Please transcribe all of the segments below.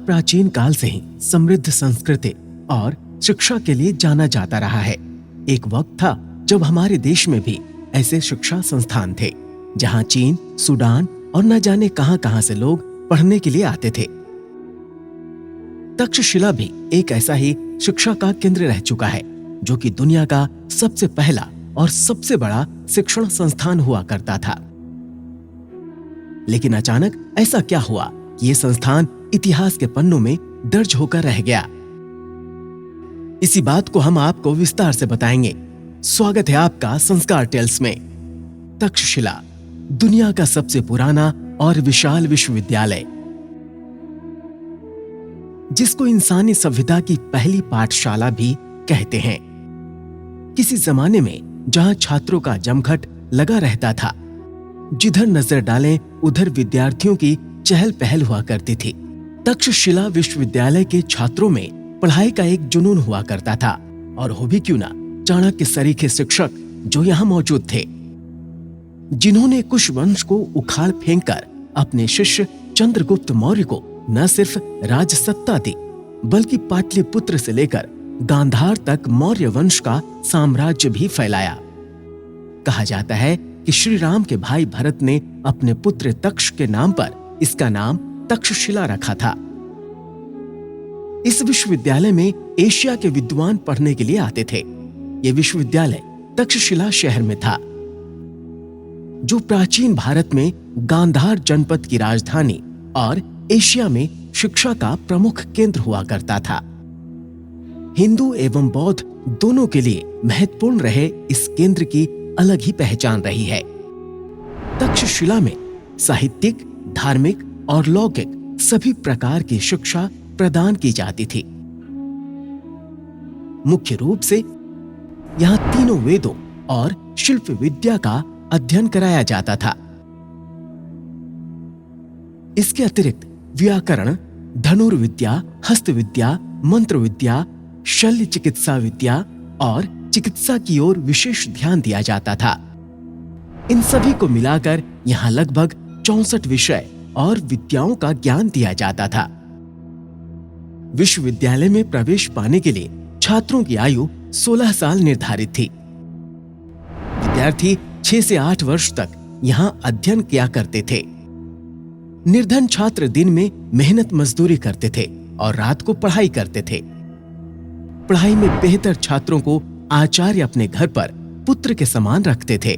प्राचीन काल से ही समृद्ध संस्कृति और शिक्षा के लिए जाना जाता रहा है। एक वक्त था जब हमारे देश में भी ऐसे शिक्षा संस्थान थे जहां चीन, सूडान और न जाने कहां से लोग पढ़ने के लिए आते थे। तक्षशिला भी एक ऐसा ही शिक्षा का केंद्र रह चुका है जो कि दुनिया का सबसे पहला और सबसे बड़ा शिक्षण संस्थान हुआ करता था। लेकिन अचानक ऐसा क्या हुआ कि यह संस्थान इतिहास के पन्नों में दर्ज होकर रह गया? इसी बात को हम आपको विस्तार से बताएंगे। स्वागत है आपका संस्कार टेल्स में। तक्षशिला दुनिया का सबसे पुराना और विशाल विश्वविद्यालय, जिसको इंसानी सभ्यता की पहली पाठशाला भी कहते हैं। किसी जमाने में जहां छात्रों का जमघट लगा रहता था, जिधर नजर डालें उधर विद्यार्थियों की चहल पहल हुआ करती थी। तक्षशिला विश्वविद्यालय के छात्रों में पढ़ाई का एक जुनून हुआ करता था, और हो भी क्यों ना चाणक्य सरीखे शिक्षक जो यहाँ मौजूद थे, जिन्होंने कुश वंश को उखाड़ फेंककर अपने शिष्य चंद्रगुप्त मौर्य को न सिर्फ राजसत्ता दी, बल्कि पाटलिपुत्र से लेकर गांधार तक मौर्य वंश का साम्राज्य भी फैलाया। कहा जाता है कि श्री राम के भाई भरत ने अपने पुत्र तक्ष के नाम पर इसका नाम तक्षशिला रखा था। इस विश्वविद्यालय में एशिया के विद्वान पढ़ने के लिए आते थे। यह विश्वविद्यालय तक्षशिला शहर में था, जो प्राचीन भारत में गांधार जनपद की राजधानी और एशिया में शिक्षा का प्रमुख केंद्र हुआ करता था। हिंदू एवं बौद्ध दोनों के लिए महत्वपूर्ण रहे इस केंद्र की अलग ही पहचान रही है। तक्षशिला में साहित्यिक, धार्मिक और लौकिक सभी प्रकार की शिक्षा प्रदान की जाती थी। मुख्य रूप से यहां तीनों वेदों और शिल्प विद्या का अध्ययन कराया जाता था। इसके अतिरिक्त व्याकरण, धनुर्विद्या, हस्तविद्या, मंत्र विद्या, शल्य चिकित्सा विद्या और चिकित्सा की ओर विशेष ध्यान दिया जाता था। इन सभी को मिलाकर यहां लगभग 64 विषय और विद्याओं का ज्ञान दिया जाता था। विश्वविद्यालय में प्रवेश पाने के लिए छात्रों की आयु 16 साल निर्धारित थी। विद्यार्थी 6 से 8 वर्ष तक यहां अध्ययन किया करते थे। निर्धन छात्र दिन में मेहनत मजदूरी करते थे और रात को पढ़ाई करते थे। पढ़ाई में बेहतर छात्रों को आचार्य अपने घर पर पुत्र के समान रखते थे।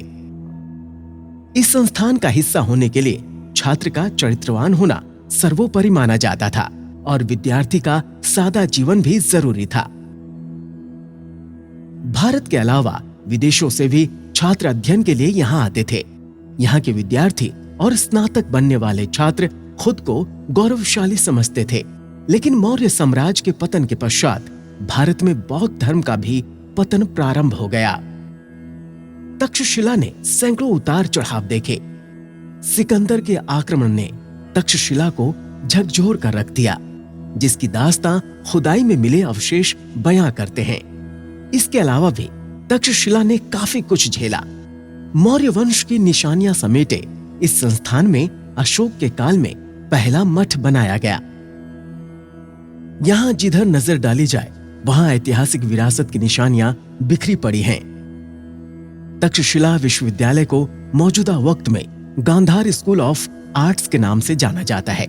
इस संस्थान का हिस्सा होने के लिए छात्र का चरित्रवान होना सर्वोपरि माना जाता था और विद्यार्थी का सादा जीवन भी जरूरी था। भारत के अलावा विदेशों से भी छात्र अध्ययन के लिए यहाँ आते थे। यहाँ के विद्यार्थी और स्नातक बनने वाले छात्र खुद को गौरवशाली समझते थे। लेकिन मौर्य साम्राज्य के पतन के पश्चात भारत में बौद्ध धर्म का भी पतन प्रारंभ हो गया। तक्षशिला ने सैकड़ों उतार चढ़ाव देखे। सिकंदर के आक्रमण ने तक्षशिला को झकझोर कर रख दिया, जिसकी दास्तां खुदाई में मिले अवशेष बयां करते हैं। इसके अलावा भी तक्षशिला ने काफी कुछ झेला। मौर्य वंश की निशानियां समेटे इस संस्थान में अशोक के काल में पहला मठ बनाया गया। यहां जिधर नजर डाली जाए वहां ऐतिहासिक विरासत की निशानियां बिखरी पड़ी हैं। तक्षशिला विश्वविद्यालय को मौजूदा वक्त में गांधार स्कूल ऑफ आर्ट्स के नाम से जाना जाता है।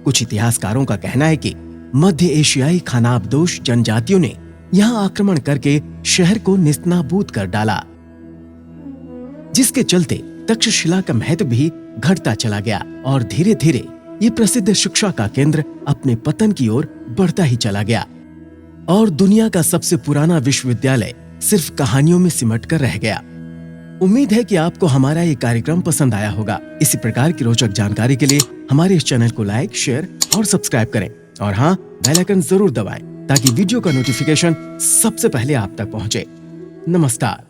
कुछ इतिहासकारों का कहना है कि मध्य एशियाई खानाबदोश जनजातियों ने यहां आक्रमण करके शहर को निस्तनाबूद कर डाला, जिसके चलते तक्षशिला का महत्व भी घटता चला गया और धीरे धीरे ये प्रसिद्ध शिक्षा का केंद्र अपने पतन की ओर बढ़ता ही चला गया और दुनिया का सबसे पुराना विश्वविद्यालय सिर्फ कहानियों में सिमट कर रह गया। उम्मीद है कि आपको हमारा ये कार्यक्रम पसंद आया होगा। इसी प्रकार की रोचक जानकारी के लिए हमारे इस चैनल को लाइक, शेयर और सब्सक्राइब करें और हाँ, बेल आइकन जरूर दबाएं ताकि वीडियो का नोटिफिकेशन सबसे पहले आप तक पहुंचे। नमस्कार।